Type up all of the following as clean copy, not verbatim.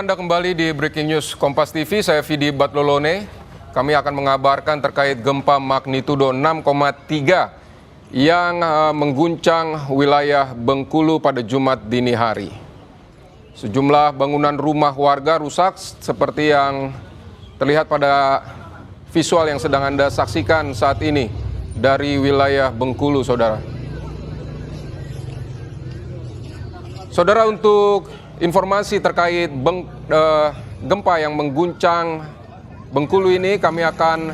Anda kembali di Breaking News Kompas TV, saya Vidi Batlolone. Kami akan mengabarkan terkait gempa magnitudo 6,3 yang mengguncang wilayah Bengkulu pada Jumat dini hari. Sejumlah bangunan rumah warga rusak seperti yang terlihat pada visual yang sedang Anda saksikan saat ini dari wilayah Bengkulu, saudara. Saudara, untuk informasi terkait gempa yang mengguncang Bengkulu ini, kami akan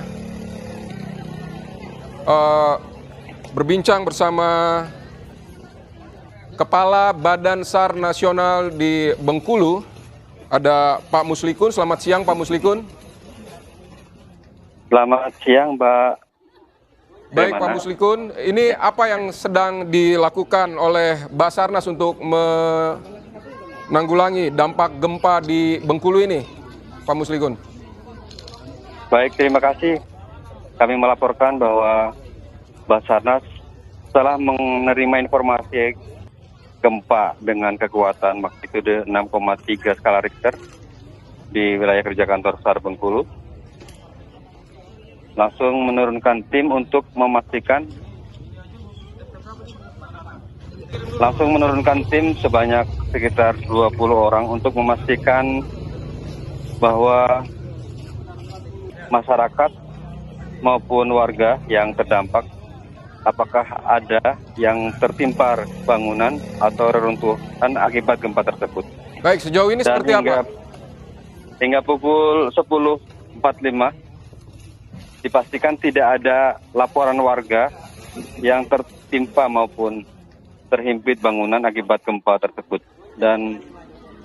berbincang bersama Kepala Badan SAR Nasional di Bengkulu. Ada Pak Muslikun. Selamat siang, Pak Muslikun. Selamat siang, Mbak. Baik, Pak Muslikun. Ini apa yang sedang dilakukan oleh Basarnas untuk menanggulangi dampak gempa di Bengkulu ini, Pak Muslikun? Baik, terima kasih. Kami melaporkan bahwa Basarnas telah menerima informasi gempa dengan kekuatan magnitudo 6,3 skala Richter di wilayah kerja kantor SAR Bengkulu. Langsung menurunkan tim untuk memastikan, sebanyak sekitar 20 orang untuk memastikan bahwa masyarakat maupun warga yang terdampak, apakah ada yang tertimpa bangunan atau reruntuhan akibat gempa tersebut. Baik, sejauh ini Dan seperti apa? Hingga pukul 10.45 dipastikan tidak ada laporan warga yang tertimpa maupun terhimpit bangunan akibat gempa tersebut. Dan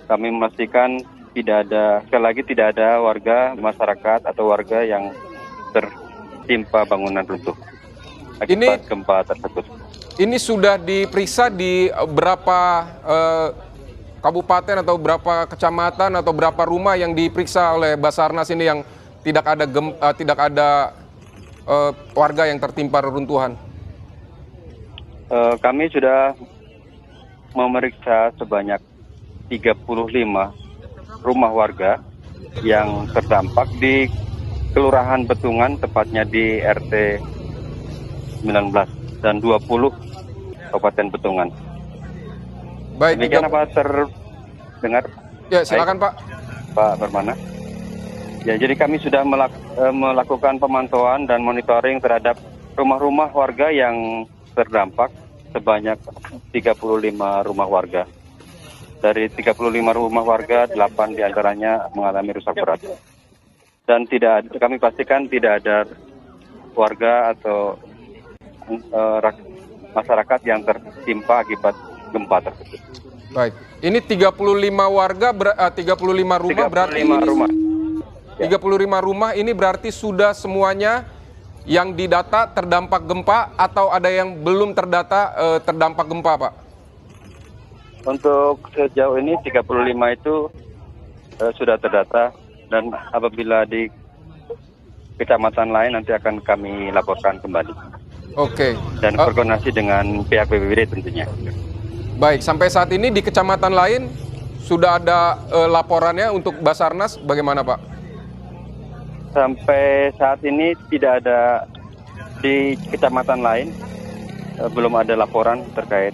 kami memastikan sekali lagi tidak ada warga, masyarakat atau warga yang tertimpa bangunan runtuh akibat gempa tersebut. Ini sudah diperiksa di berapa kabupaten atau berapa kecamatan atau berapa rumah yang diperiksa oleh Basarnas ini yang tidak ada warga yang tertimpa reruntuhan? Kami sudah memeriksa sebanyak 35 rumah warga yang terdampak di Kelurahan Betungan, tepatnya di RT 19 dan 20 Kabupaten Betungan. Baik, demikian apa terdengar? Ya, silakan. Baik, Pak Permana. Ya, jadi kami sudah melakukan pemantauan dan monitoring terhadap rumah-rumah warga yang terdampak sebanyak 35 rumah warga. Dari 35 rumah warga, 8 diantaranya mengalami rusak berat. Dan kami pastikan tidak ada warga atau masyarakat yang tertimpa akibat gempa tersebut. Baik, ini 35 warga, 35 rumah berarti 35 rumah. 35 rumah ini berarti sudah semuanya yang didata terdampak gempa atau ada yang belum terdata terdampak gempa, Pak? Untuk sejauh ini 35 itu sudah terdata, dan apabila di kecamatan lain nanti akan kami laporkan kembali. Oke. Dan berkoordinasi dengan pihak BPBD tentunya. Baik, sampai saat ini di kecamatan lain sudah ada laporannya untuk Basarnas, bagaimana, Pak? Sampai saat ini tidak ada di kecamatan lain, belum ada laporan terkait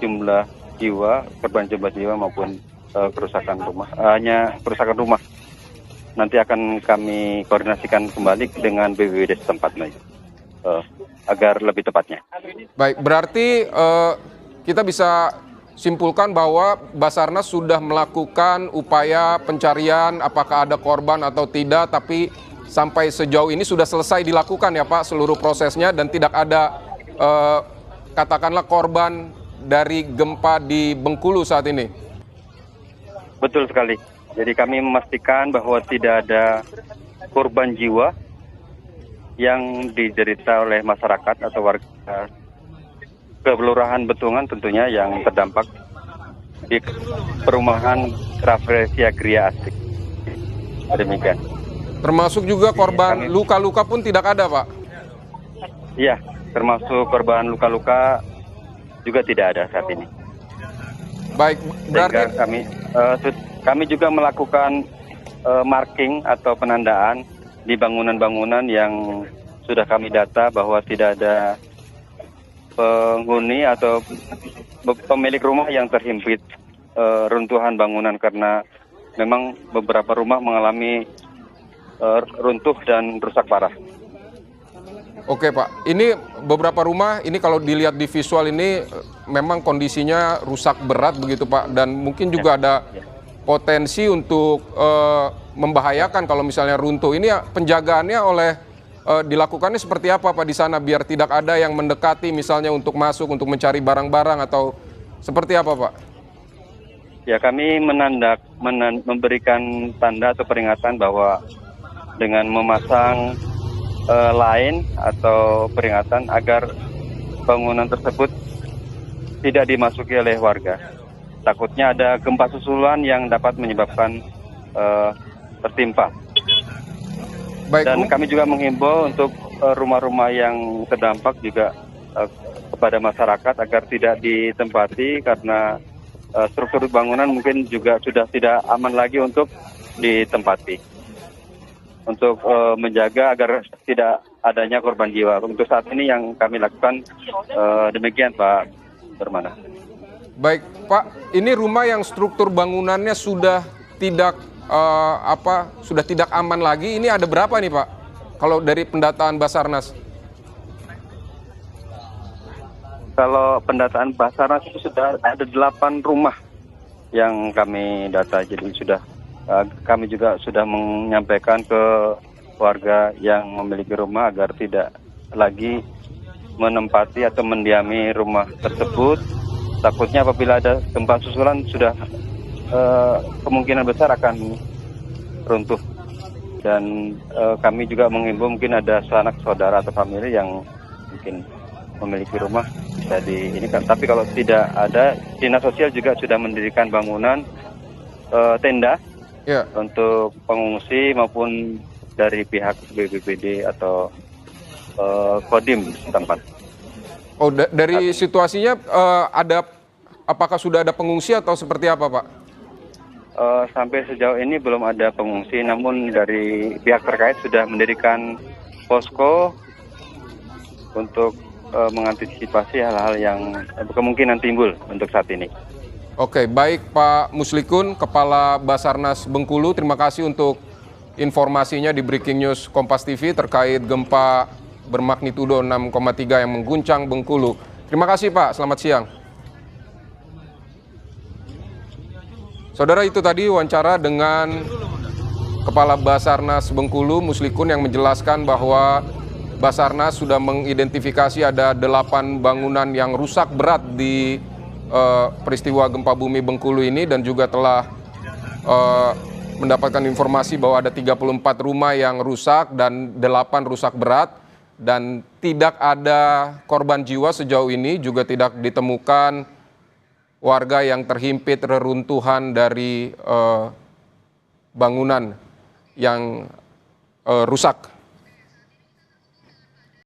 jumlah jiwa, korban jumlah jiwa maupun kerusakan rumah. Hanya kerusakan rumah. Nanti akan kami koordinasikan kembali dengan BPBD setempat lagi, agar lebih tepatnya. Baik, berarti kita bisa simpulkan bahwa Basarnas sudah melakukan upaya pencarian apakah ada korban atau tidak, tapi sampai sejauh ini sudah selesai dilakukan ya Pak seluruh prosesnya, dan tidak ada katakanlah korban dari gempa di Bengkulu saat ini. Betul sekali. Jadi kami memastikan bahwa tidak ada korban jiwa yang diderita oleh masyarakat atau warga Kelurahan Betungan tentunya yang terdampak di perumahan Rafflesia Gria Asik. Demikian. Termasuk juga korban luka-luka pun tidak ada, Pak? Iya, termasuk korban luka-luka juga tidak ada saat ini. Baik, berarti kami kami juga melakukan marking atau penandaan di bangunan-bangunan yang sudah kami data bahwa tidak ada penghuni atau pemilik rumah yang terhimpit runtuhan bangunan, karena memang beberapa rumah mengalami runtuh dan rusak parah. Oke Pak, ini beberapa rumah, ini kalau dilihat di visual ini memang kondisinya rusak berat begitu Pak, dan mungkin juga ada potensi untuk membahayakan kalau misalnya runtuh. Ini ya, penjagaannya dilakukannya seperti apa Pak di sana biar tidak ada yang mendekati misalnya untuk masuk untuk mencari barang-barang atau seperti apa Pak? Ya, kami memberikan tanda atau peringatan bahwa dengan memasang line atau peringatan agar bangunan tersebut tidak dimasuki oleh warga. Takutnya ada gempa susulan yang dapat menyebabkan tertimpa. Baik, dan kami juga menghimbau untuk rumah-rumah yang terdampak juga kepada masyarakat agar tidak ditempati karena struktur bangunan mungkin juga sudah tidak aman lagi untuk ditempati. Untuk menjaga agar tidak adanya korban jiwa. Untuk saat ini yang kami lakukan demikian Pak Permana. Baik Pak, ini rumah yang struktur bangunannya sudah tidak sudah tidak aman lagi. Ini ada berapa nih Pak? Kalau dari pendataan Basarnas? Kalau pendataan Basarnas itu sudah ada 8 rumah yang kami data. Jadi sudah kami juga sudah menyampaikan ke warga yang memiliki rumah agar tidak lagi menempati atau mendiami rumah tersebut. Takutnya apabila ada gempa susulan sudah kemungkinan besar akan runtuh. Dan kami juga menghimbau mungkin ada sanak saudara atau famili yang mungkin memiliki rumah bisa ini kan. Tapi kalau tidak ada, dinas sosial juga sudah mendirikan bangunan tenda. Ya. Untuk pengungsi maupun dari pihak BPBD atau Kodim setempat. Oh, dari situasinya apakah sudah ada pengungsi atau seperti apa Pak? Sampai sejauh ini belum ada pengungsi, namun dari pihak terkait sudah mendirikan posko untuk mengantisipasi hal-hal yang kemungkinan timbul untuk saat ini. Oke, baik Pak Muslikun, Kepala Basarnas Bengkulu, terima kasih untuk informasinya di Breaking News Kompas TV terkait gempa bermagnitudo 6,3 yang mengguncang Bengkulu. Terima kasih Pak, selamat siang. Saudara, itu tadi wawancara dengan Kepala Basarnas Bengkulu, Muslikun, yang menjelaskan bahwa Basarnas sudah mengidentifikasi ada 8 bangunan yang rusak berat di peristiwa gempa bumi Bengkulu ini, dan juga telah mendapatkan informasi bahwa ada 34 rumah yang rusak dan 8 rusak berat, dan tidak ada korban jiwa sejauh ini, juga tidak ditemukan warga yang terhimpit reruntuhan dari bangunan yang rusak.